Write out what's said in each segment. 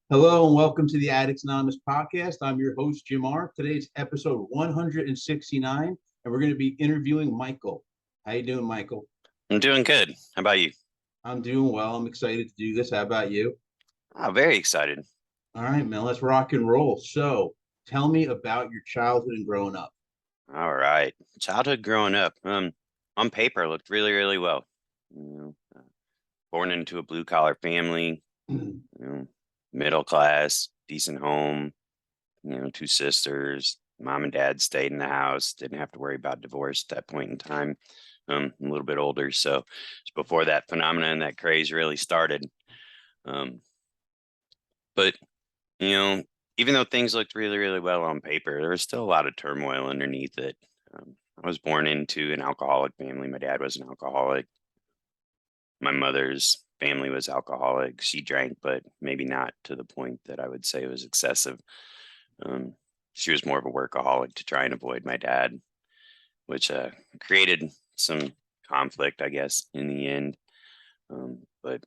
Hello and welcome to the Addicts Anonymous podcast. I'm your host, Jim R. Today's episode 169, and we're going to be interviewing Michael. How you doing, Michael? I'm doing good. How about you? I'm doing well. I'm excited to do this. How about you? Oh, very excited. All right, man, let's rock and roll. So tell me about your childhood and growing up. All right. Childhood growing up, on paper looked really, really well. You born into a blue collar family, middle class, decent home, two sisters. Mom and dad stayed in the house, didn't have to worry about divorce at that point in time. A little bit older, so it's before that phenomenon, that craze really started. Um, but you know, even though things looked really, really well on paper, there was still a lot of turmoil underneath it. I was born into an alcoholic family. My dad was an alcoholic. My mother's family was alcoholic. She drank, but maybe not to the point that I would say it was excessive. She was more of a workaholic to try and avoid my dad, which created some conflict, I guess, in the end. But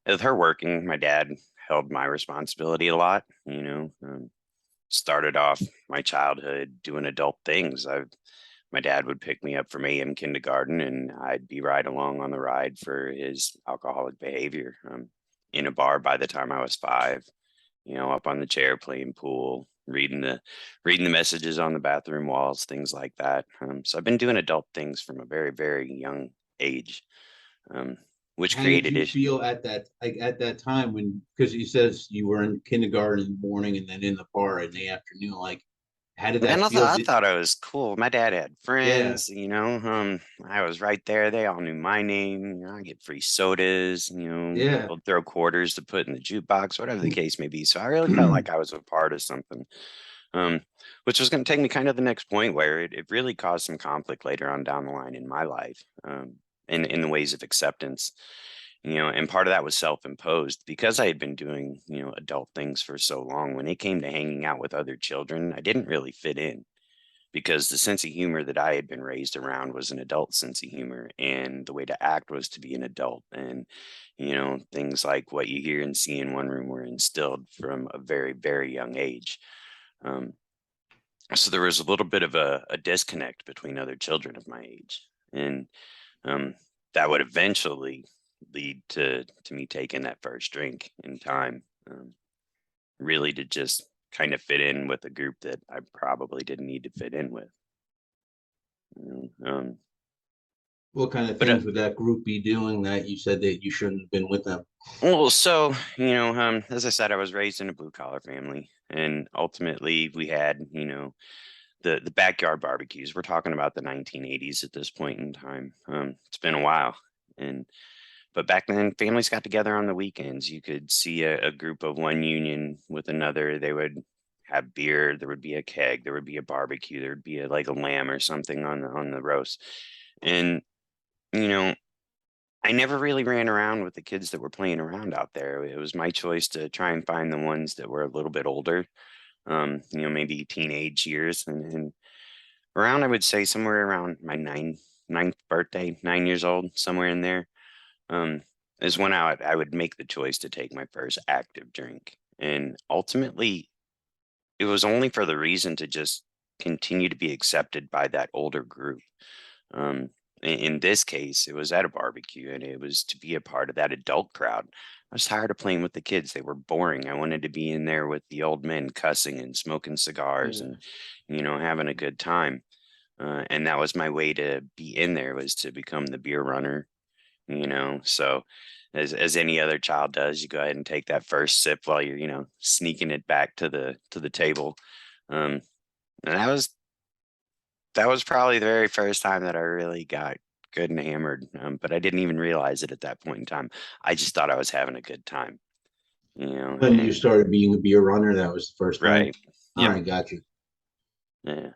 with her working, my dad held my responsibility a lot, started off my childhood doing adult things. My dad would pick me up from AM kindergarten, and I'd be right along on the ride for his alcoholic behavior. In a bar by the time I was 5, up on the chair playing pool, reading the messages on the bathroom walls, things like that. So I've been doing adult things from a very, very young age, which How did created you it. feel at that time when, because he says you were in kindergarten in the morning and then in the bar in the afternoon, like how did Man, that I feel? thought I thought I was cool. My dad had Yeah. friends, I was right there. They all knew my name. I get free sodas, Yeah. people throw quarters to put in the jukebox, whatever the case may be. So I really felt like I was a part of something. Um, which was going to take me kind of the next point where it really caused some conflict later on down the line in my life, in the ways of acceptance. And part of that was self-imposed because I had been doing, adult things for so long. When it came to hanging out with other children, I didn't really fit in because the sense of humor that I had been raised around was an adult sense of humor, and the way to act was to be an adult. And, things like what you hear and see in one room were instilled from a very, very young age. Um, so there was a little bit of a disconnect between other children of my age. And um, that would eventually lead to me taking that first drink in time, really to just kind of fit in with a group that I probably didn't need to fit in with. What kind of But things would that group be doing that you said that you shouldn't have been with them? well, so as I said, I was raised in a blue collar family, and ultimately we had the backyard barbecues. We're talking about the 1980s at this point in time. It's been a while, and but back then, families got together on the weekends. You could see a group of one union with another. They would have beer. There would be a keg. There would be a barbecue. There would be like a lamb or something on the roast. And you know, I never really ran around with the kids that were playing around out there. It was my choice to try and find the ones that were a little bit older, maybe teenage years, and around I would say somewhere around my ninth birthday, 9 years old, somewhere in there. um, is when I would make the choice to take my first active drink. And ultimately, it was only for the reason to just continue to be accepted by that older group. Um, in this case, it was at a barbecue, and it was to be a part of that adult crowd. I was tired of playing with the kids. They were boring. I wanted to be in there with the old men cussing and smoking cigars Yeah. and, having a good time. And that was my way to be in there, was to become the beer runner. So as any other child does, you go ahead and take that first sip while you're sneaking it back to the table. And that was probably the very first time that I really got good and hammered. But I didn't even realize it at that point in time. I just thought I was having a good time. When you And started being a beer runner, that was the first time. right. All Yep. right, got you. Yeah.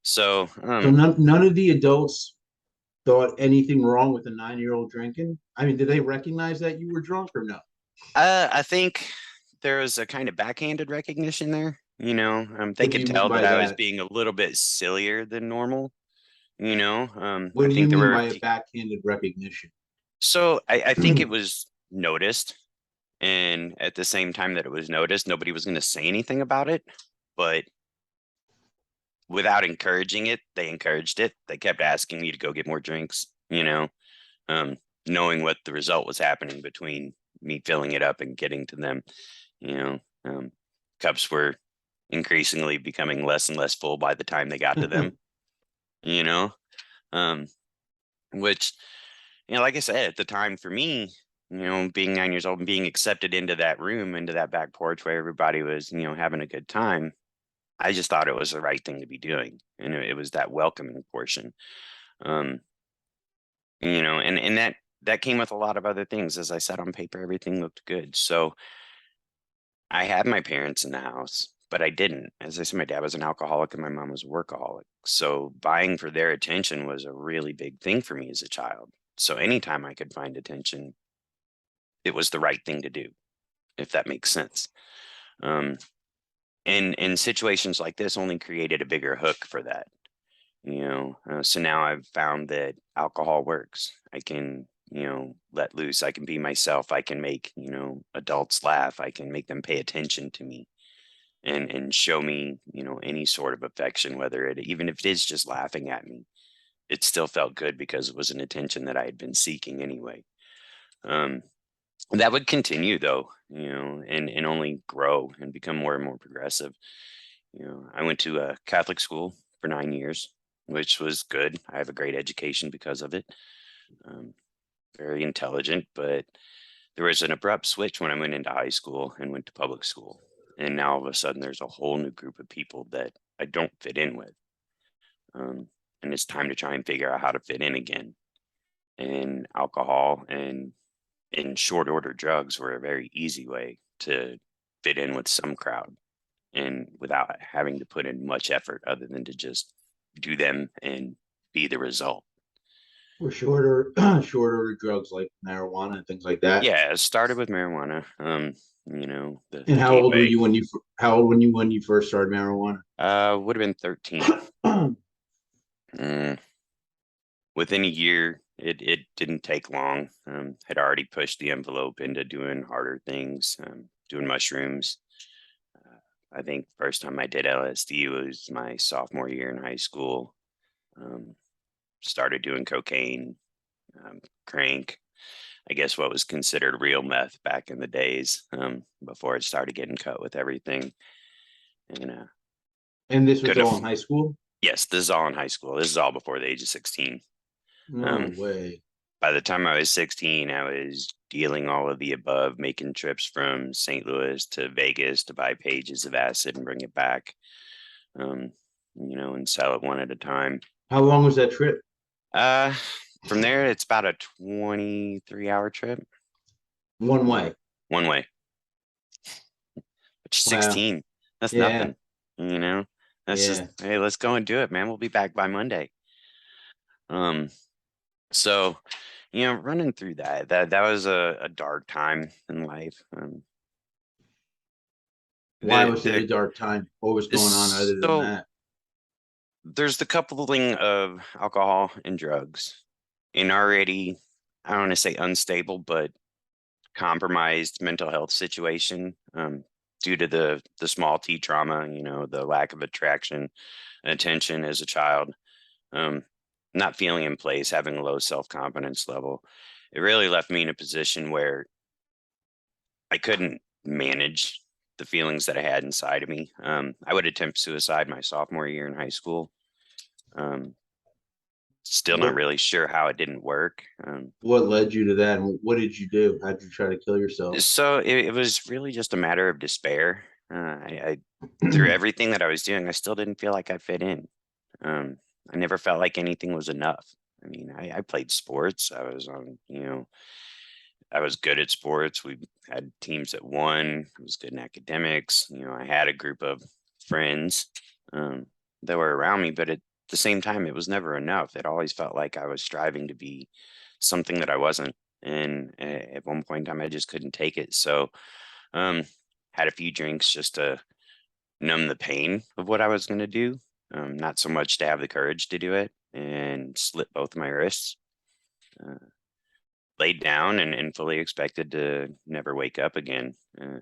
So So none of the adults thought anything wrong with a 9-year-old drinking. I mean, did they recognize that you were drunk or no? I think there was a kind of backhanded recognition there. They What do could you mean tell that by I was that? being a little bit sillier than normal. I What do you think there mean were by a backhanded recognition? so I think it was noticed, And at the same time that it was noticed, nobody was going to say anything about it. But without encouraging it, they encouraged it. They kept asking me to go get more drinks, um, knowing what the result was happening between me filling it up and getting to them. You know, cups were increasingly becoming less and less full by the time they got to them, you know, um, which, like I said, at the time for me, being 9 years old and being accepted into that room, into that back porch where everybody was, having a good time, I just thought it was the right thing to be doing. And it was that welcoming portion. Um, and that came with a lot of other things. As I said, on paper, everything looked good. So I had my parents in the house, but I didn't. As I said, my dad was an alcoholic and my mom was a workaholic. So buying for their attention was a really big thing for me as a child. So anytime I could find attention, it was the right thing to do, if that makes sense. And in situations like this only created a bigger hook for that. So now I've found that alcohol works. I can, let loose. I can be myself. I can make, adults laugh. I can make them pay attention to me and show me, any sort of affection, whether even if it is just laughing at me, it still felt good because it was an attention that I had been seeking anyway. That would continue though, and only grow and become more and more progressive. I went to a Catholic school for 9 years, which was good. I have a great education because of it. Very intelligent, but there was an abrupt switch when I went into high school and went to public school. And now all of a sudden there's a whole new group of people that I don't fit in with. And it's time to try and figure out how to fit in again. And alcohol and in short order drugs were a very easy way to fit in with some crowd and without having to put in much effort other than to just do them and be the result. For shorter short order drugs like marijuana and things like that. Yeah, it started with marijuana. And The how old were gateway. you when you first started marijuana? Would have been 13. Mm, Within a year, it didn't take long. Had already pushed the envelope into doing harder things, doing mushrooms. I think first time I did LSD was my sophomore year in high school. Started doing cocaine, crank, I guess what was considered real meth back in the days, before it started getting cut with everything. And And this was could all have, in high school? yes, this is all in high school. This is all before the age of 16. No Um, way. by the time I was 16, I was dealing all of the above, making trips from St. Louis to Vegas to buy pages of acid and bring it back, and sell it one at a time. How long was that trip? Uh, from there, it's about a 23-hour trip. One way. One way. Which Wow. 16, that's Yeah. nothing. You know, that's just, Yeah. hey, let's go and do it, man. We'll be back by Monday. Um, so, running through that was a dark time in life. Why The was it the a dark time? What was going on other than so that? there's the coupling of alcohol and drugs in already, I don't want to say unstable, but compromised mental health situation, due to the small T trauma, the lack of attraction, attention as a child, um, not feeling in place, having a low self-confidence level. It really left me in a position where I couldn't manage the feelings that I had inside of me. I would attempt suicide my sophomore year in high school. Um, Still not What really sure how it didn't work. what led you to that? And what did you do? How did you try to kill yourself? So it was really just a matter of despair. I through everything that I was doing, I still didn't feel like I fit in. I never felt like anything was enough. I mean, I played sports. I was good at sports. We had teams that won. I was good in academics. I had a group of friends, um, that were around me, but at the same time, it was never enough. It always felt like I was striving to be something that I wasn't. And at one point in time, I just couldn't take it. So, um, had a few drinks just to numb the pain of what I was going to do. Not so much to have the courage to do it, and slit both my wrists. Uh, laid down and fully expected to never wake up again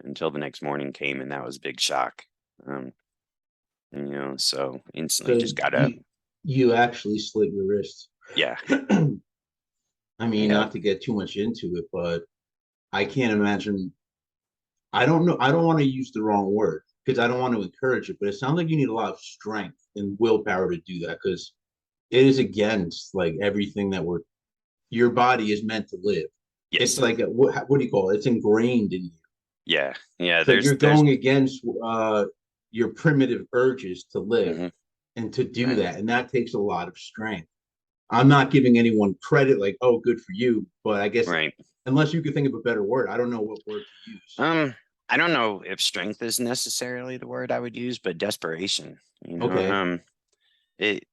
until the next morning came, and that was a big shock. Um, so instantly So just got up. you actually slit your wrist. Yeah, I mean, yeah, not to get too much into it, but I can't imagine. I don't know. I don't want to use the wrong word because I don't want to encourage it, but it sounds like you need a lot of strength and willpower to do that because it is against like everything that your body is meant to live. It's yes, like what do you call it? It's ingrained in you. yeah. So you're There's going against your primitive urges to live mhm, and to do right, that, and that takes a lot of strength. I'm not giving anyone credit like, oh, good for you, but I guess right. unless you could think of a better word, I don't know what word to use. Um, I don't know if strength is necessarily the word I would use, but desperation. Okay. It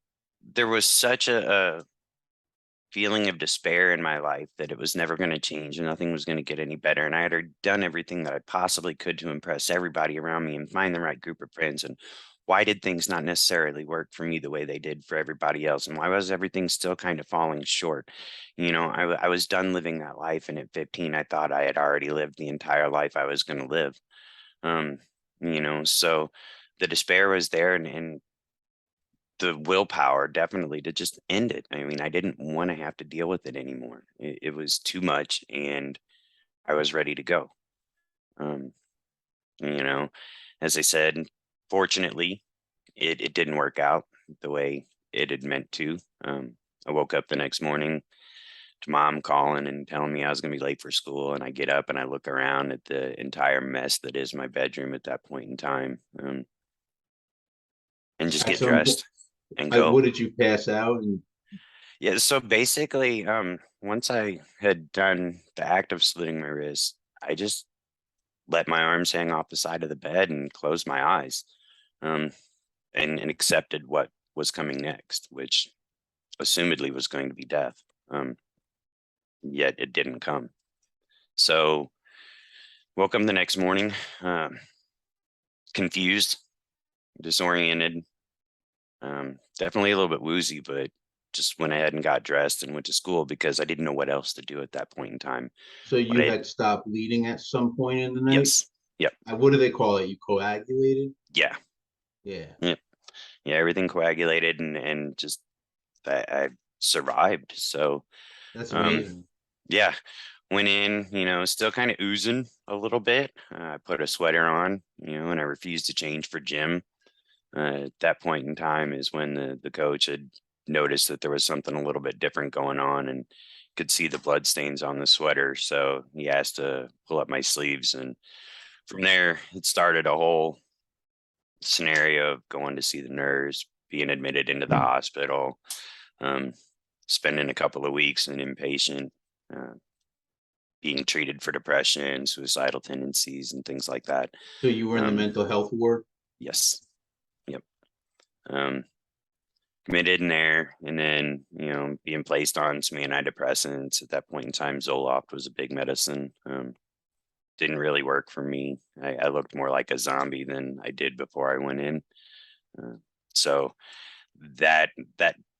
there was such a feeling of despair in my life that it was never going to change and nothing was going to get any better. And I had done everything that I possibly could to impress everybody around me and find the right group of friends. And why did things not necessarily work for me the way they did for everybody else? And why was everything still kind of falling short? I was done living that life. And at 15, I thought I had already lived the entire life I was going to live. Um, so the despair was there, and the willpower definitely to just end it. I mean, I didn't want to have to deal with it anymore. It was too much, and I was ready to go. Um, you know, as I said, fortunately, it didn't work out the way it had meant to. I woke up the next morning to mom calling and telling me I was going to be late for school, and I get up and I look around at the entire mess that is my bedroom at that point in time, and just At get some point, dressed and go. what did you pass out? And Yeah, so basically, once I had done the act of slitting my wrist, I just let my arms hang off the side of the bed and closed my eyes, um, and accepted what was coming next, which assumedly was going to be death. Yet it didn't come. So woke up the next morning, confused, disoriented, definitely a little bit woozy, but just went ahead and got dressed and went to school because I didn't know what else to do at that point in time. so But you had stopped bleeding at some point in the night. yes, yep, What do they call it? You coagulated? yeah, Yeah, yep, yeah. Everything coagulated and just I survived. So that's um, amazing. yeah, went in, still kind of oozing a little bit. I put a sweater on, and I refused to change for gym. At that point in time is when the coach had noticed that there was something a little bit different going on and could see the blood stains on the sweater. So he asked to pull up my sleeves. And from there, it started a whole scenario of going to see the nurse, being admitted into the hospital, um, spending a couple of weeks in inpatient, uh, being treated for depression, suicidal tendencies, and things like that. So you were in the Um, mental health ward. yes. Yep. Um, Committed in there, and then being placed on some antidepressants. At that point in time, Zoloft was a big medicine. Didn't really work for me. I looked more like a zombie than I did before I went in. uh, so that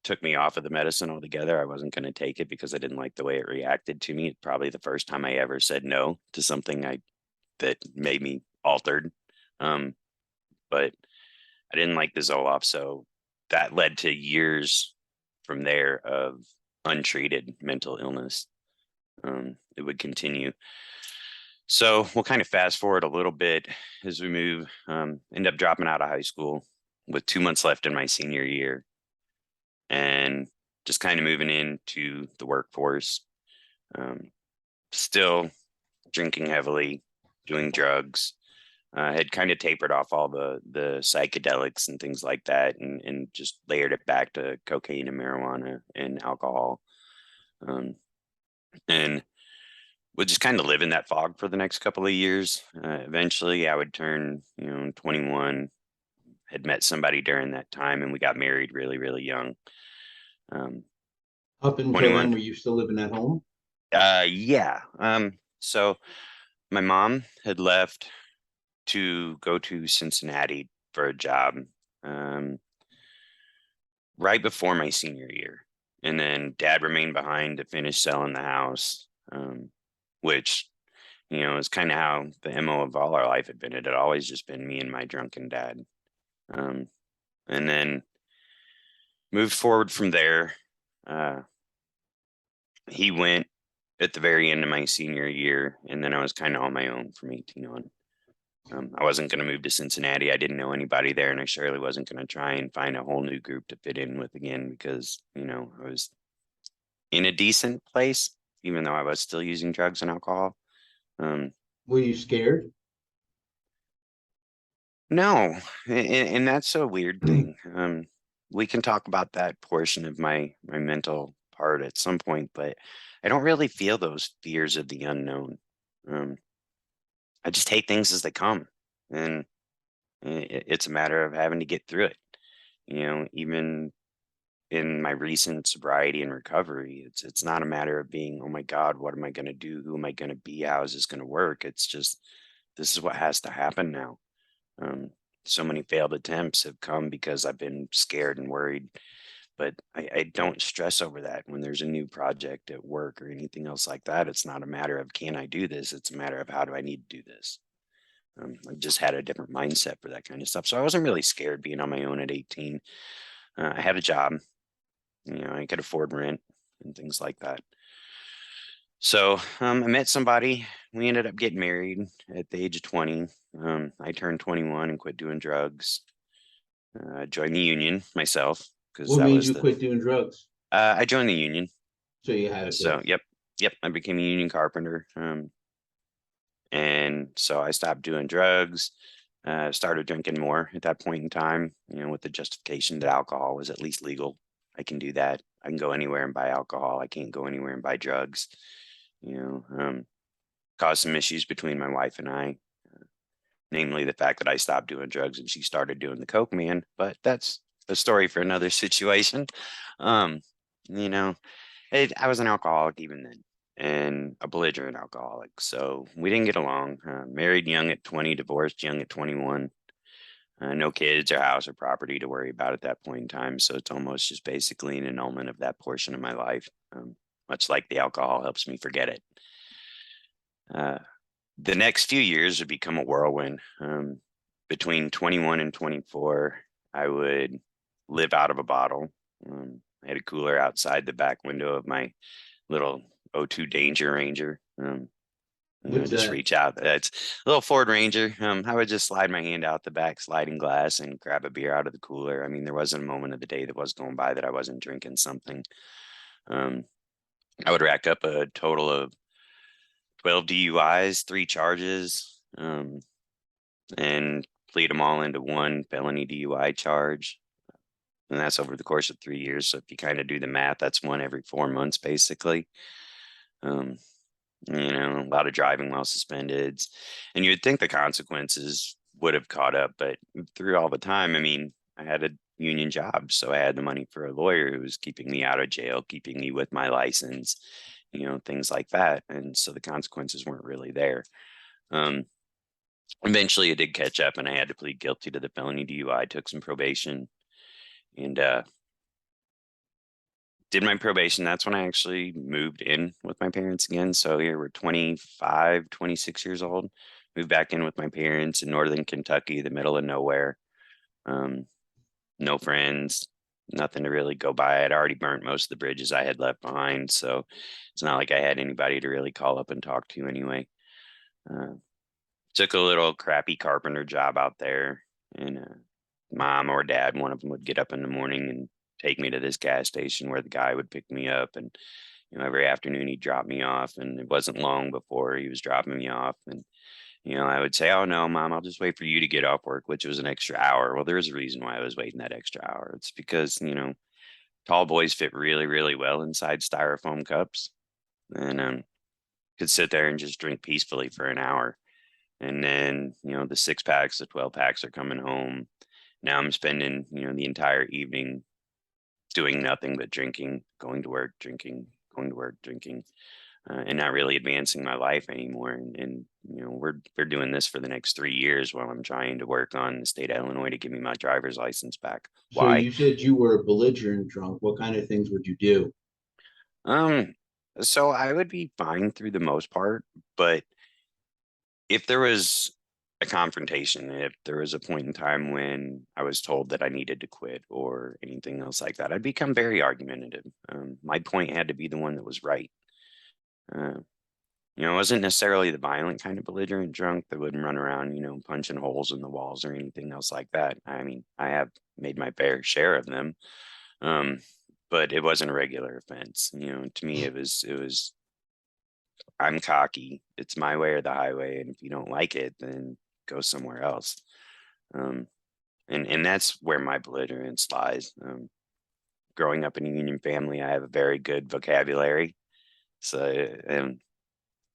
took me off of the medicine altogether. I wasn't going to take it because I didn't like the way it reacted to me. Probably the first time I ever said no to something I that made me altered. um, but I didn't like the Zoloft, so that led to years from there of untreated mental illness. It would continue. So we'll kind of fast forward a little bit as we move. End up dropping out of high school with 2 months left in my senior year, and just kind of moving into the workforce. Um, Still drinking heavily, doing drugs. Had kind of tapered off all the psychedelics and things like that, and just layered it back to cocaine and marijuana and alcohol, and would just kind of live in that fog for the next couple of years. Eventually, I would turn 21. Had met somebody during that time, and we got married really really young. Um, Up until then, 21. were you still living at home? Yeah. So my mom had left to go to Cincinnati for a job. Um, right before my senior year. And then dad remained behind to finish selling the house. um, which, is kind of how the MO of all our life had been. It had always just been me and my drunken dad. Um, and then moved forward from there. Uh, he went at the very end of my senior year, and then I was kind of on my own from 18 on. I wasn't going to move to Cincinnati. I didn't know anybody there, and I surely wasn't going to try and find a whole new group to fit in with again because, I was in a decent place, even though I was still using drugs and alcohol. Um, Were you scared? no, and that's a weird thing. We can talk about that portion of my mental part at some point, but I don't really feel those fears of the unknown. Um, I just hate things as they come, and it's a matter of having to get through it. Even in my recent sobriety and recovery, it's not a matter of being, oh my God, what am I going to do? Who am I going to be? How is this going to work? It's just this is what has to happen now. Um, so many failed attempts have come because I've been scared and worried, but I don't stress over that when there's a new project at work or anything else like that. It's not a matter of can I do this? It's a matter of how do I need to do this? I just had a different mindset for that kind of stuff. So I wasn't really scared being on my own at 18. I had a job, I could afford rent and things like that. So I met somebody. We ended up getting married at the age of 20. I turned 21 and quit doing drugs. Joined the union myself because What that made was you the. quit doing drugs? I joined the union. So you had to So quit. yep. I became a union carpenter. And so I stopped doing drugs. Started drinking more at that point in time. With the justification that alcohol was at least legal. I can do that. I can go anywhere and buy alcohol. I can't go anywhere and buy drugs. Caused some issues between my wife and I, namely the fact that I stopped doing drugs and she started doing the coke man. But that's a story for another situation. Um, you know, I was an alcoholic even then and a belligerent alcoholic. So we didn't get along. Married young at 20, divorced young at 21. No kids or house or property to worry about at that point in time. So it's almost just basically an annulment of that portion of my life, much like the alcohol helps me forget it. Uh, the next few years would become a whirlwind. Between 21 and 24, I would live out of a bottle. I had a cooler outside the back window of my little O2 Danger Ranger. What's Just that? reach out. It's a little Ford Ranger. I would just slide my hand out the back sliding glass and grab a beer out of the cooler. I mean, there wasn't a moment of the day that was going by that I wasn't drinking something. Um, I would rack up a total of 12 DUIs, 3 charges, and plead them all into one felony DUI charge. And that's over the course of 3 years. So if you kind of do the math, that's one every 4 months, basically. Um, a lot of driving while suspended. And you would think the consequences would have caught up, but through all the time, I mean, I had a union job, so I had the money for a lawyer who was keeping me out of jail, keeping me with my license, things like that. And so the consequences weren't really there. Um, Eventually it did catch up and I had to plead guilty to the felony DUI. Took some probation and did my probation. That's when I actually moved in with my parents again. So here we're 25, 26 years old. Moved back in with my parents in northern Kentucky, the middle of nowhere. Um, no friends, nothing to really go by. I'd already burnt most of the bridges I had left behind. So it's not like I had anybody to really call up and talk to anyway. Uh, Took a little crappy carpenter job out there. And mom or dad, one of them would get up in the morning and take me to this gas station where the guy would pick me up. And, every afternoon he'd drop me off. And it wasn't long before he was dropping me off. And, I would say, oh, no, mom, I'll just wait for you to get off work, which was an extra hour. Well, there's a reason why I was waiting that extra hour. It's because, tall boys fit really, really well inside styrofoam cups. And could sit there and just drink peacefully for an hour. And then, the 6 packs, the 12 packs are coming home. Now I'm spending, the entire evening doing nothing but drinking, going to work, drinking, going to work, drinking, and not really advancing my life anymore. And we're doing this for the next 3 years while I'm trying to work on the state of Illinois to give me my driver's license back. So Why? you said you were a belligerent drunk. What kind of things would you do? Um, So I would be fine through the most part, but if there was a confrontation, if there was a point in time when I was told that I needed to quit or anything else like that, I'd become very argumentative. My point had to be the one that was right. Uh, it wasn't necessarily the violent kind of belligerent drunk that wouldn't run around, punching holes in the walls or anything else like that. I mean, I have made my fair share of them, um, but it wasn't a regular offense. To me, it was I'm cocky. It's my way or the highway, and if you don't like it, then go somewhere else. Um, and that's where my belligerence lies. Growing up in a union family, I have a very good vocabulary, so and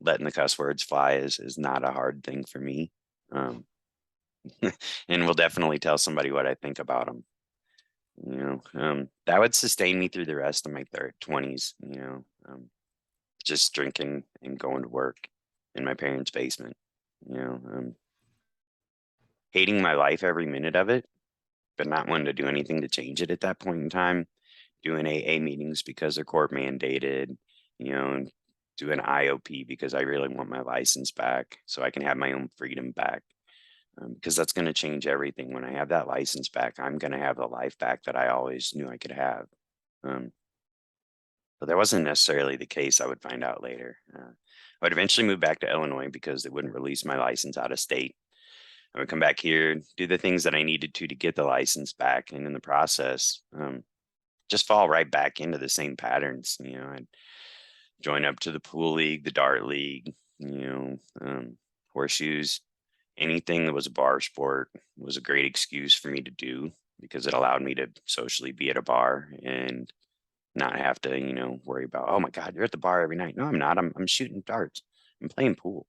letting the cuss words fly is not a hard thing for me. Um, and will definitely tell somebody what I think about them. That would sustain me through the rest of my 20s. Just drinking and going to work in my parents' basement. You know, um, Hating my life every minute of it, but not wanting to do anything to change it at that point in time. Doing AA meetings because they're court mandated, and doing IOP because I really want my license back so I can have my own freedom back. Because that's going to change everything. When I have that license back, I'm going to have the life back that I always knew I could have. Um, but that wasn't necessarily the case. I would find out later. I would eventually move back to Illinois because they wouldn't release my license out of state. I would come back here, do the things that I needed to get the license back, and in the process, just fall right back into the same patterns. I'd join up to the pool league, the dart league, horseshoes, anything that was a bar sport was a great excuse for me to do because it allowed me to socially be at a bar and not have to, worry about, oh my God, you're at the bar every night. No, I'm not. I'm shooting darts. I'm playing pool.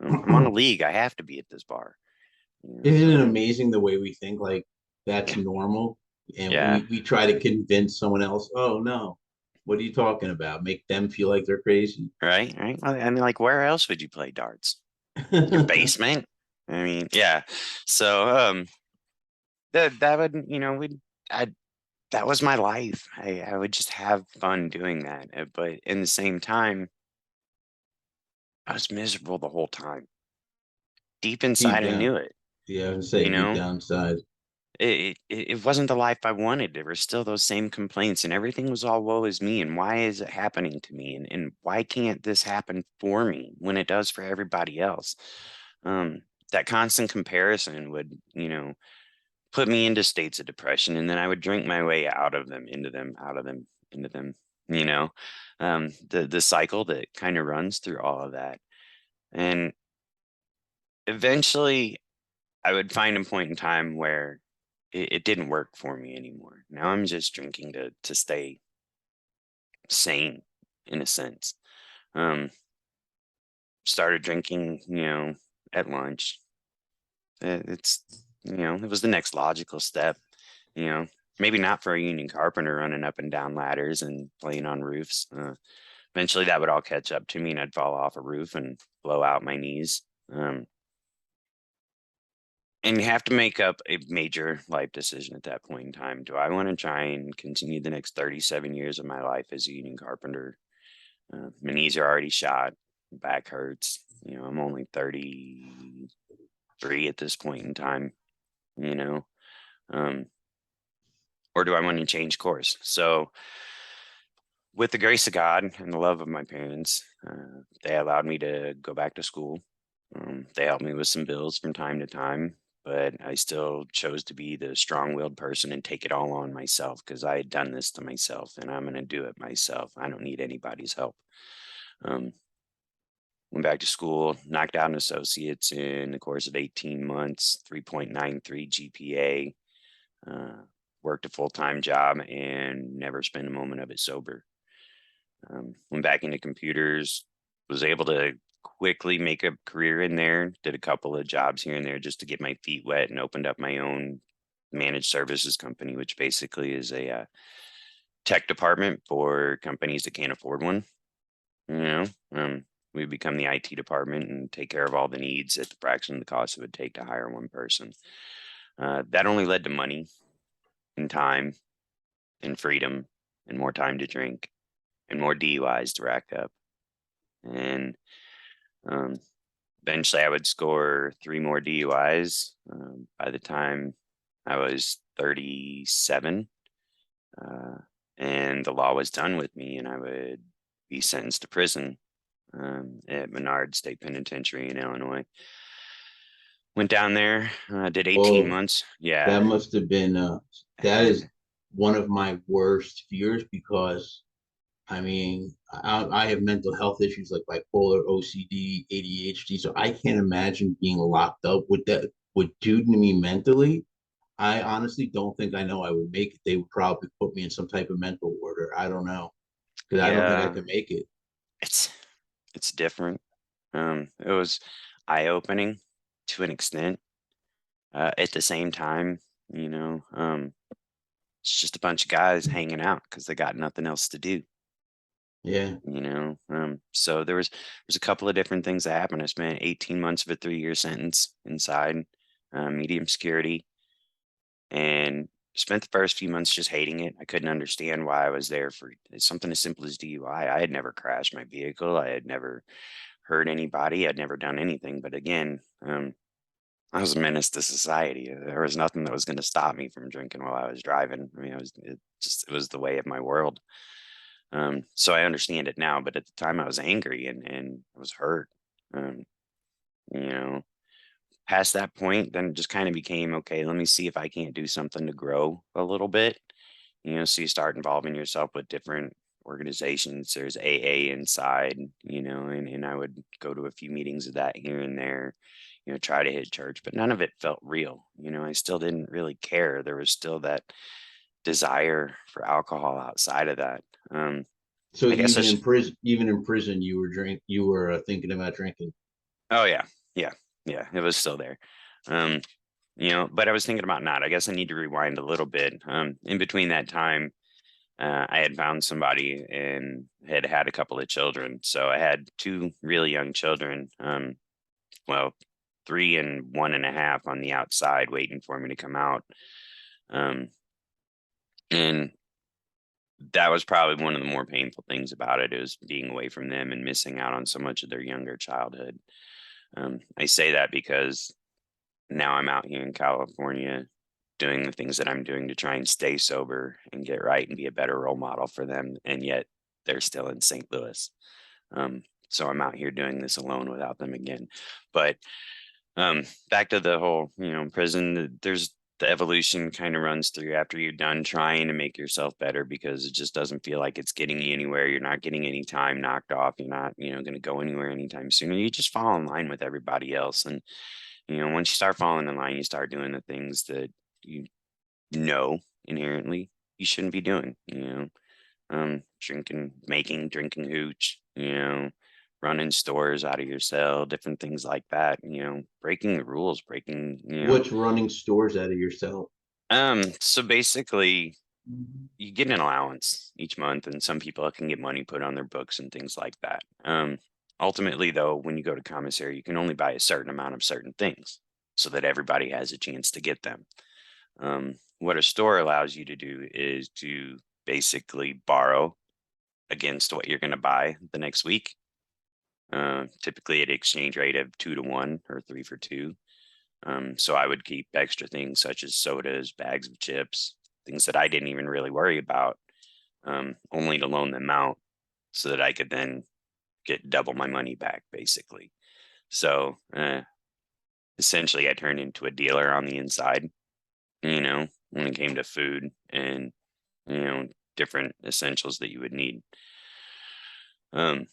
I'm on a league. I have to be at this bar. Isn't it Um, amazing the way we think like that's yeah, normal? And yeah, we try to convince someone else, oh no, what are you talking about? Make them feel like they're crazy. right, right. Well, I mean, like, where else would you play darts? Your basement? I mean, yeah. So, that would, I that was my life. I would just have fun doing that. But in the same time, I was miserable the whole time. Deep Deep inside, I down. knew it. Yeah, I would say You deep know, down inside. it wasn't the life I wanted. There were still those same complaints, and everything was all woe is me. And why is it happening to me? And why can't this happen for me when it does for everybody else? Um, that constant comparison would, put me into states of depression, and then I would drink my way out of them, into them, out of them, into them. You know, the cycle that kind of runs through all of that, and eventually, I would find a point in time where it didn't work for me anymore. Now I'm just drinking to stay sane, in a sense. Um, Started drinking, at lunch. It's it was the next logical step. You know, Maybe not for a union carpenter running up and down ladders and playing on roofs. Eventually, that would all catch up to me, and I'd fall off a roof and blow out my knees. And you have to make up a major life decision at that point in time. Do I want to try and continue the next 37 years of my life as a union carpenter? My knees are already shot, back hurts. I'm only 33 at this point in time, you know. Um, or do I want to change course? So, with the grace of God and the love of my parents, they allowed me to go back to school. They helped me with some bills from time to time, but I still chose to be the strong willed person and take it all on myself because I had done this to myself and I'm going to do it myself. I don't need anybody's help. Um, Went back to school, knocked out an associate's in the course of 18 months, 3.93 GPA, worked a full time job, and never spent a moment of it sober. Went back into computers, was able to quickly make a career in there, did a couple of jobs here and there just to get my feet wet and opened up my own managed services company, which basically is a tech department for companies that can't afford one. You know, we become the IT department and take care of all the needs at the fraction of the cost it would take to hire one person. That only led to money and time and freedom and more time to drink. and more DUIs to rack up. And um, eventually I would score 3 more DUIs by the time I was 37. Uh, and the law was done with me, and I would be sentenced to prison at Menard State Penitentiary in Illinois. Went down there, did 18 Oh, months. Yeah. that must have been that is one of my worst fears because I mean, I have mental health issues like bipolar, OCD, ADHD, so I can't imagine being locked up with that would do to me mentally. I honestly don't think I know I would make it. They would probably put me in some type of mental order. I don't know because I don't think I Yeah, could make it. it's it's different. It was eye-opening to an extent. At the same time, you know, it's just a bunch of guys hanging out because they got nothing else to do. Yeah. So there's a couple of different things that happened. I spent 18 months of a 3-year sentence inside medium security, and spent the first few months just hating it. I couldn't understand why I was there for something as simple as DUI. I had never crashed my vehicle. I had never hurt anybody. I'd never done anything. But again, I was a menace to society. There was nothing that was going to stop me from drinking while I was driving. I mean, it was the way of my world. So I understand it now, but at the time I was angry and I was hurt. Um, you know, Past that point, then it just kind of became okay. Let me see if I can't do something to grow a little bit. So you start involving yourself with different organizations. There's AA inside, and I would go to a few meetings of that here and there. Try to hit church, but none of it felt real. I still didn't really care. There was still that desire for alcohol outside of that. Um, So I guess it's even in prison, you were thinking about drinking. Oh yeah, yeah, yeah. It was still there. Um, but I was thinking about not. I guess I need to rewind a little bit. In between that time, I had found somebody and had had a couple of children. So I had 2 really young children. Well, 3 and 1.5 on the outside, waiting for me to come out. Um, and that was probably one of the more painful things about it is being away from them and missing out on so much of their younger childhood. I say that because now I'm out here in California doing the things that I'm doing to try and stay sober and get right and be a better role model for them. And yet they're still in St. Louis. So I'm out here doing this alone without them again. But back to the whole, prison, there's the evolution kind of runs through after you're done trying to make yourself better because it just doesn't feel like it's getting you anywhere. You're not getting any time knocked off. You're not, going to go anywhere anytime sooner. You just fall in line with everybody else. And once you start falling in line, you start doing the things that you know inherently you shouldn't be doing, drinking hooch, running stores out of your cell, different things like that, breaking the rules, What's running stores out of yourself? so basically you get an allowance each month, and some people can get money put on their books and things like that. Ultimately, though, when you go to commissary, you can only buy a certain amount of certain things so that everybody has a chance to get them. What a store allows you to do is to basically borrow against what you're going to buy the next week, typically at exchange rate of 2 to 1 or 3 for 2. So I would keep extra things such as sodas, bags of chips, things that I didn't even really worry about, only to loan them out so that I could then get double my money back, basically. So essentially, I turned into a dealer on the inside, when it came to food and, you know, different essentials that you would need. Um,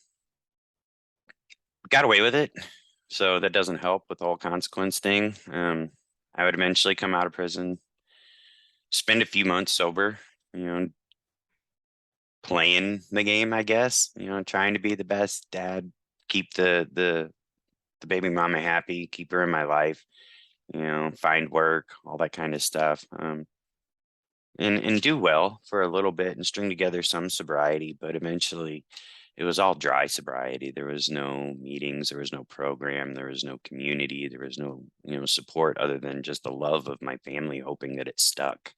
got away with it. So that doesn't help with the whole consequence thing. I would eventually come out of prison, spend a few months sober, you know, playing the game, I guess, trying to be the best dad, keep the baby mama happy, keep her in my life, find work, all that kind of stuff. And do well for a little bit and string together some sobriety, but eventually it was all dry sobriety. There was no meetings, there was no program, there was no community, there was no, support other than just the love of my family, hoping that it stuck.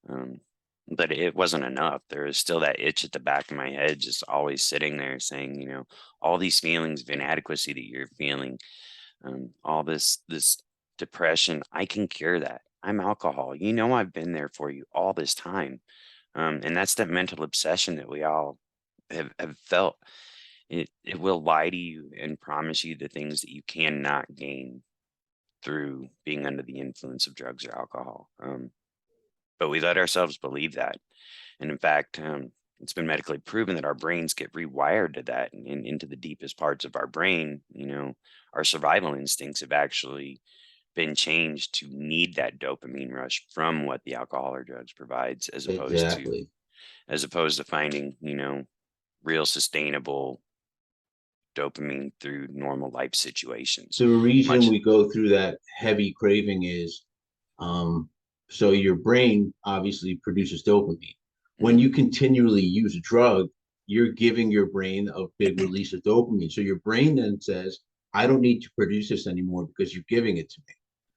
Um, but it wasn't enough. There was still that itch at the back of my head, just always sitting there saying, all these feelings of inadequacy that you're feeling, all this depression, I can cure that. I'm alcohol. I've been there for you all this time. And that's that mental obsession that we all have felt. It will lie to you and promise you the things that you cannot gain through being under the influence of drugs or alcohol. But we let ourselves believe that. And in fact, it's been medically proven that our brains get rewired to that and into the deepest parts of our brain. Our survival instincts have actually been changed to need that dopamine rush from what the alcohol or drugs provides, Exactly. as opposed to finding, real sustainable dopamine through normal life situations. The reason Much, we go through that heavy craving is um, so your brain obviously produces dopamine. When Mhm. you continually use a drug, you're giving your brain a big release of dopamine. So your brain then says, I don't need to produce this anymore because you're giving it to me.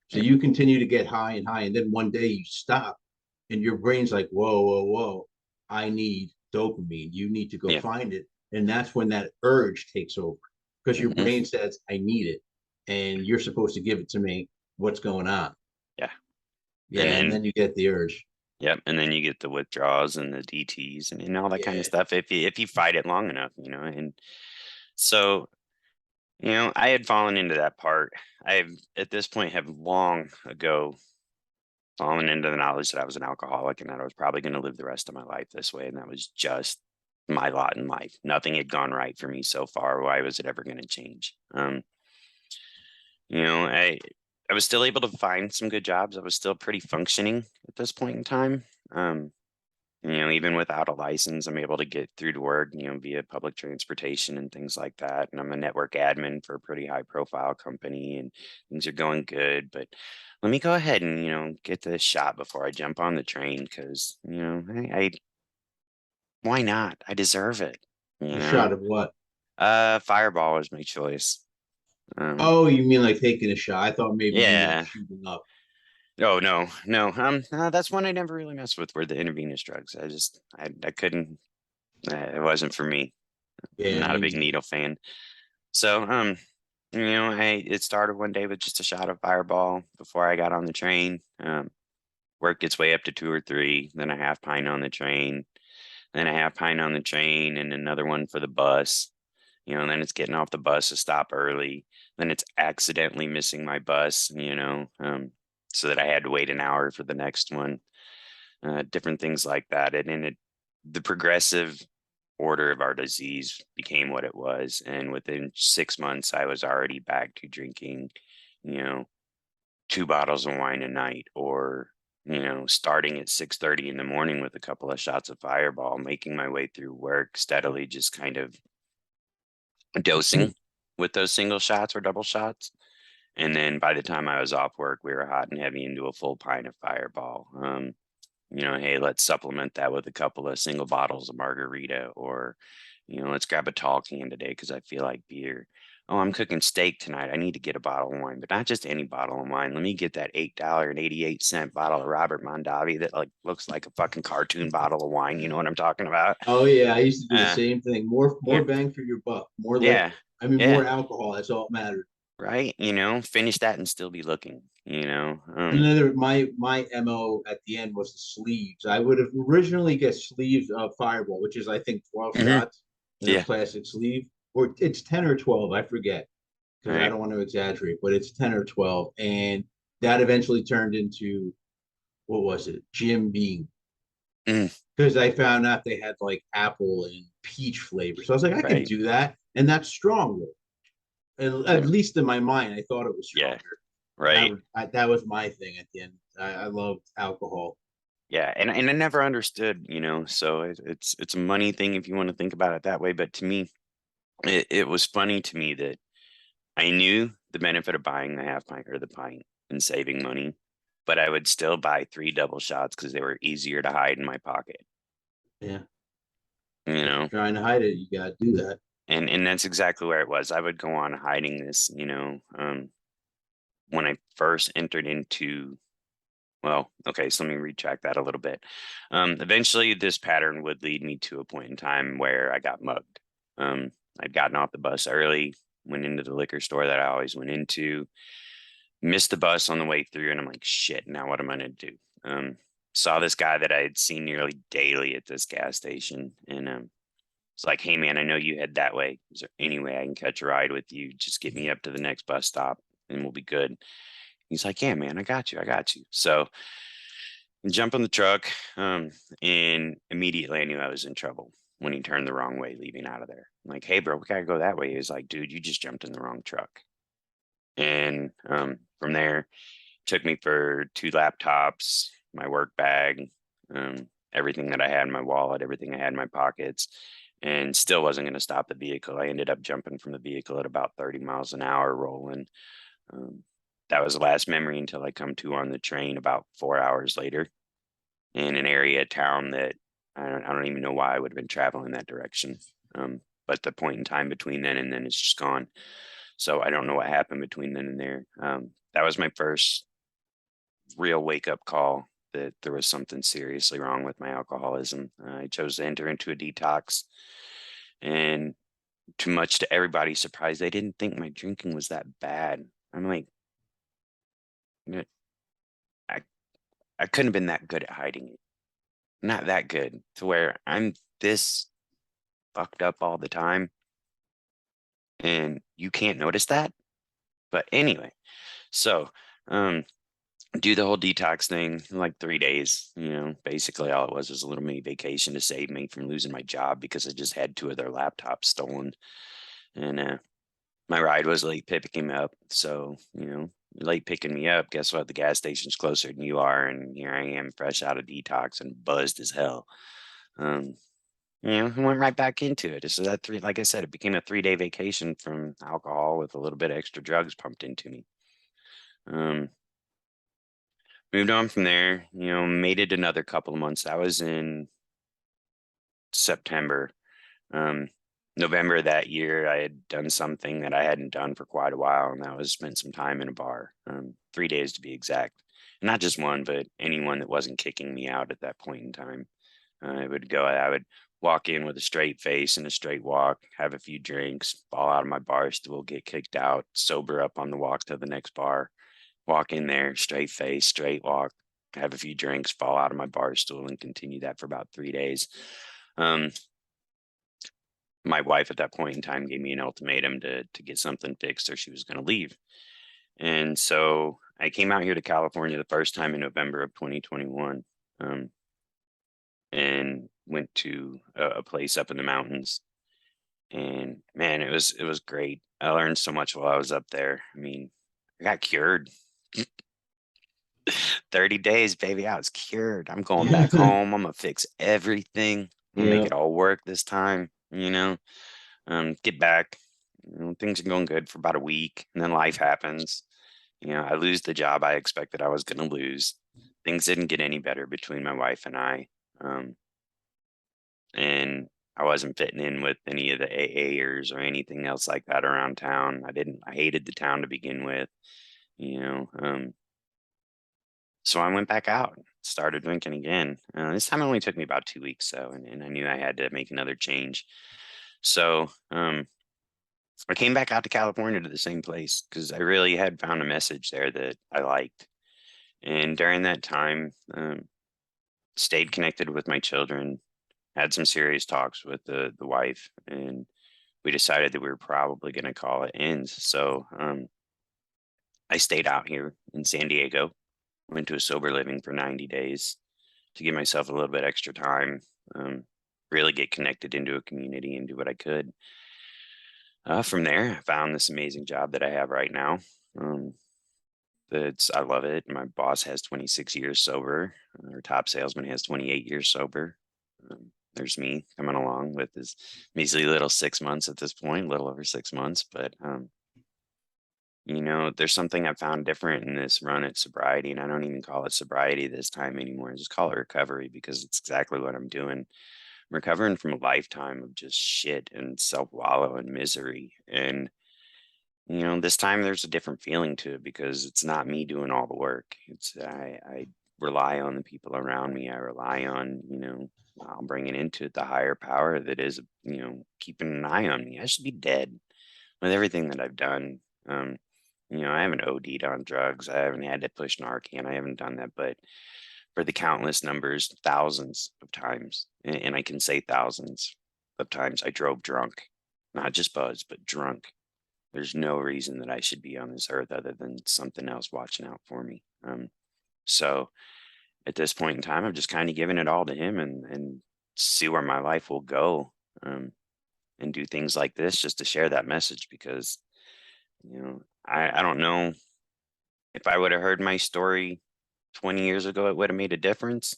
So Yeah. you continue to get high and high, and then one day you stop, and your brain's like, whoa, whoa, whoa, I need dopamine. You need to go Yeah. find it. And that's when that urge takes over because your Hmm. brain says, I need it. And you're supposed to give it to me. What's going on? Yeah. And Yeah. And then, then you get the urge. yep. And then you get the withdrawals and the DTs and all that kind of Yeah. stuff if you fight it long enough, and so, I had fallen into that part. I've at this point have long ago fallen into the knowledge that I was an alcoholic and that I was probably going to live the rest of my life this way. And that was just my lot in life. Nothing had gone right for me so far. Why was it ever going to change? You know, I I was still able to find some good jobs. I was still pretty functioning at this point in time. Um, even without a license, I'm able to get through to work, via public transportation and things like that. And I'm a network admin for a pretty high profile company and things are going good. But let me go ahead and, get this shot before I jump on the train because, why not? I deserve it, you A know? shot of what? Fireball was my choice. Um, Oh, you mean like taking a shot? I thought maybe you meant yeah. shooting up. Oh no, no. That's one I never really messed with were the intravenous drugs. I couldn't. It wasn't for me. I'm Yeah, not a me big neither. needle fan. So, it started one day with just a shot of Fireball before I got on the train. Worked its way up to two or three, then a half pint on the train, then a half pint on the train, and another one for the bus. And then it's getting off the bus to stop early. Then it's accidentally missing my bus, so that I had to wait an hour for the next one. Different things like that. The progressive order of our disease became what it was. And within 6 months, I was already back to drinking, you know, 2 bottles of wine a night or, starting at 6:30 in the morning with a couple of shots of Fireball, making my way through work steadily, just kind of dosing with those single shots or double shots. And then by the time I was off work, we were hot and heavy into a full pint of Fireball. Hey, let's supplement that with a couple of single bottles of margarita, or, let's grab a tall can today because I feel like beer. Oh, I'm cooking steak tonight. I need to get a bottle of wine, but not just any bottle of wine. Let me get that $8.88 bottle of Robert Mondavi that like looks like a fucking cartoon bottle of wine. You know what I'm talking about? Oh yeah, I used to do the Uh, same thing. More yeah, bang for your buck. More yeah, liquor. I mean, yeah. more alcohol. That's all that matters. Right. Finish that and still be looking. And then my mo at the end was the sleeves. I would have originally get sleeves of Fireball, which is I think 12 Mhm. shots in a Yeah. plastic sleeve, or it's 10 or 12. I forget because I Right. don't want to exaggerate, but it's 10 or 12, and that eventually turned into what was it, Jim Beam, Mm, because I found out they had like apple and peach flavor. So I was like, I can right. do that, and that's stronger. At Yep. least in my mind, I thought it was Yeah. stronger. Right. That was my thing at the end. I loved alcohol. Yeah. And I never understood, so it's a money thing if you want to think about it that way. But to me, it was funny to me that I knew the benefit of buying the half pint or the pint and saving money, but I would still buy three double shots because they were easier to hide in my pocket, Yeah, you if you're know. trying to hide it, you got to do that. And that's exactly where it was. I would go on hiding this, when I first entered into Well, okay, so let me retract that a little bit. Eventually, this pattern would lead me to a point in time where I got mugged. Um, I'd gotten off the bus early, went into the liquor store that I always went into, missed the bus on the way through, and I'm like, shit, now what am I going to do? Saw this guy that I had seen nearly daily at this gas station, and it's like, hey, man, I know you head that way. Is there any way I can catch a ride with you? Just get me up to the next bus stop, and we'll be good. He's like, yeah, man, I got you. I got you. So jump on the truck, and immediately I knew I was in trouble when he turned the wrong way leaving out of there. I'm like, hey, bro, we gotta go that way. He's like, dude, you just jumped in the wrong truck. And from there, took me for two laptops, my work bag, everything that I had in my wallet, everything I had in my pockets, and still wasn't going to stop the vehicle. I ended up jumping from the vehicle at about 30 miles an hour, rolling. Um, that was the last memory until I come to on the train about 4 hours later in an area of town that I don't even know why I would have been traveling that direction. But the point in time between then and then is just gone. So I don't know what happened between then and there. That was my first real wake up call that there was something seriously wrong with my alcoholism. I chose to enter into a detox, and too much to everybody's surprise, they didn't think my drinking was that bad. I'm like, "N- I I couldn't have been that good at hiding it. Not that good to where I'm this fucked up all the time, and you can't notice that." But anyway, so um do the whole detox thing in like 3 days. Basically all it was a little mini vacation to save me from losing my job because I just had two of their laptops stolen. And my ride was late picking me up. So, late picking me up. Guess what? The gas station's closer than you are. And here I am, fresh out of detox and buzzed as hell. Um, I went right back into it. So like I said, it became a 3-day vacation from alcohol with a little bit of extra drugs pumped into me. Um, Moved on from there, made it another couple of months. That was in September. Um, November that year, I had done something that I hadn't done for quite a while, and that was spent some time in a bar, 3 days to be exact. Not just one, but anyone that wasn't kicking me out at that point in time. I would walk in with a straight face and a straight walk, have a few drinks, fall out of my bar stool, get kicked out, sober up on the walk to the next bar, walk in there, straight face, straight walk, have a few drinks, fall out of my bar stool, and continue that for about 3 days. Um, my wife at that point in time gave me an ultimatum to get something fixed or she was going to leave. And so I came out here to California the first time in November of 2021, and went to a place up in the mountains. And man, it was great. I learned so much while I was up there. I mean, I got cured. 30 days, baby. I was cured. I'm going back home. I'm gonna fix everything. I'm gonna make Yeah. it all work this time. Get back. Things are going good for about a week, and then life happens. I lose the job I expected I was gonna lose. Things didn't get any better between my wife and I. Um, and I wasn't fitting in with any of the AAers or anything else like that around town. I hated the town to begin with, you know. So I went back out, started drinking again. This time it only took me about 2 weeks, though, and I knew I had to make another change. So I came back out to California to the same place because I really had found a message there that I liked. And during that time, stayed connected with my children, had some serious talks with the wife, and we decided that we were probably going to call it ends. So I stayed out here in San Diego, went to a sober living for 90 days to give myself a little bit extra time, um, really get connected into a community and do what I could. From there, I found this amazing job that I have right now. Um, I love it. My boss has 26 years sober. Our top salesman has 28 years sober. There's me coming along with this measly little 6 months at this point, a little over 6 months. But there's something I found different in this run at sobriety, and I don't even call it sobriety this time anymore. I just call it recovery because it's exactly what I'm doing. I'm recovering from a lifetime of just shit and self-wallow and misery. And, this time there's a different feeling to it because it's not me doing all the work. It's I rely on the people around me. I rely on, I'll bring it into it, the higher power that is, keeping an eye on me. I should be dead with everything that I've done. Um, I haven't OD'd on drugs. I haven't had to push Narcan. I haven't done that, but for the countless numbers, thousands of times, and I can say thousands of times, I drove drunk, not just buzzed, but drunk. There's no reason that I should be on this earth other than something else watching out for me. So at this point in time, I've just kind of given it all to him and see where my life will go. And do things like this just to share that message because, I don't know if I would have heard my story 20 years ago, it would have made a difference.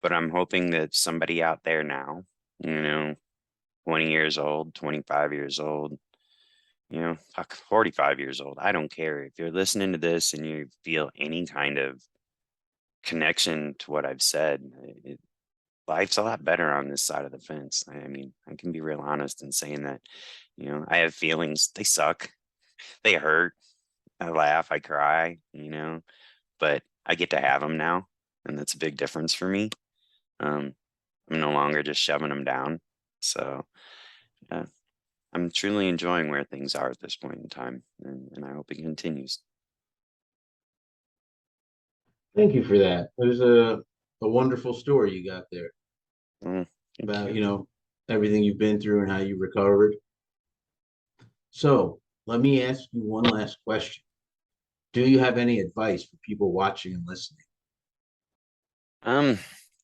But I'm hoping that somebody out there now, 20 years old, 25 years old, 45 years old. I don't care if you're listening to this and you feel any kind of connection to what I've said. Life's a lot better on this side of the fence. I mean, I can be real honest in saying that, I have feelings. They suck. They hurt. I laugh. I cry, but I get to have them now. And that's a big difference for me. I'm no longer just shoving them down. So, yeah, I'm truly enjoying where things are at this point in time. And I hope it continues. Thank you for that. It was a wonderful story you got there Mm, thank about, you. everything you've been through and how you recovered. So let me ask you one last question. Do you have any advice for people watching and listening? Um,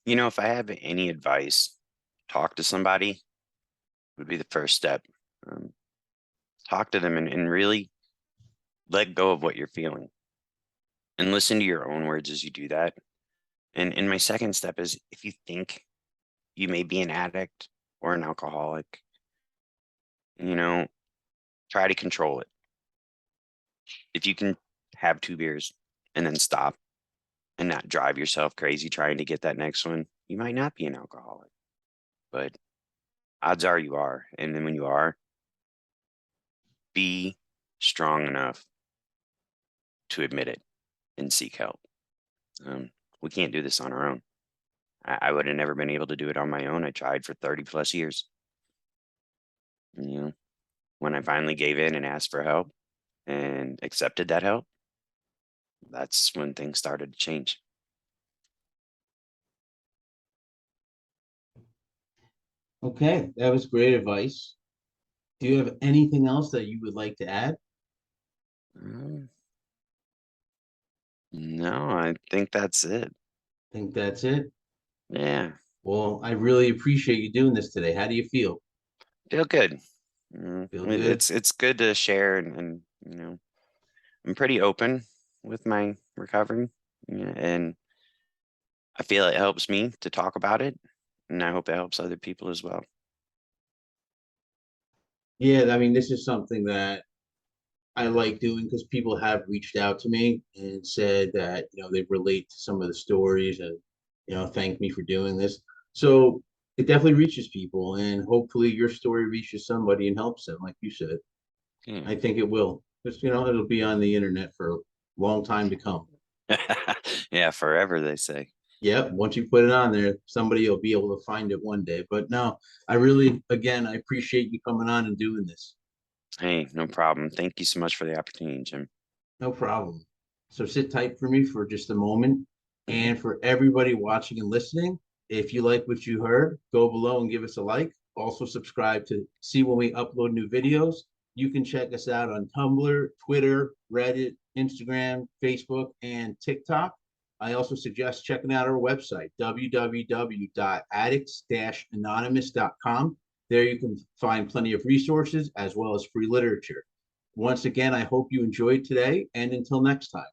if I have any advice, talk to somebody would be the first step. Um, Talk to them and really let go of what you're feeling and listen to your own words as you do that. And my second step is if you think you may be an addict or an alcoholic, you know, try to control it. If you can have 2 beers and then stop and not drive yourself crazy trying to get that next one, you might not be an alcoholic, but odds are you are. And then when you are, be strong enough to admit it and seek help. We can't do this on our own. I would have never been able to do it on my own. I tried for 30 plus years. You know, when I finally gave in and asked for help and accepted that help, that's when things started to change. Okay, that was great advice. Do you have anything else that you would like to add? Um, no, I think that's it. Think that's it. Yeah, Well, I really appreciate you doing this today. How do you feel? feel good. Feel good? It's good to share and I'm pretty open with my recovery, and I feel it helps me to talk about it, and I hope it helps other people as well. Yeah, I mean, this is something that I like doing because people have reached out to me and said that, they relate to some of the stories and, thank me for doing this. So it definitely reaches people and hopefully your story reaches somebody and helps them, like you said. Yeah. I think it will. Because, it'll be on the internet for a long time to come. Yeah, forever they say. Yep. Once you put it on there, somebody will be able to find it one day. But no, I really, again, I appreciate you coming on and doing this. Hey, no problem. Thank you so much for the opportunity, Jim. No problem. So sit tight for me for just a moment. Hmm. And for everybody watching and listening, if you like what you heard, go below and give us a like. Also, subscribe to see when we upload new videos. You can check us out on Tumblr, Twitter, Reddit, Instagram, Facebook, and TikTok. I also suggest checking out our website, www.addicts-anonymous.com. There you can find plenty of resources as well as free literature. Once again, I hope you enjoyed today, and until next time.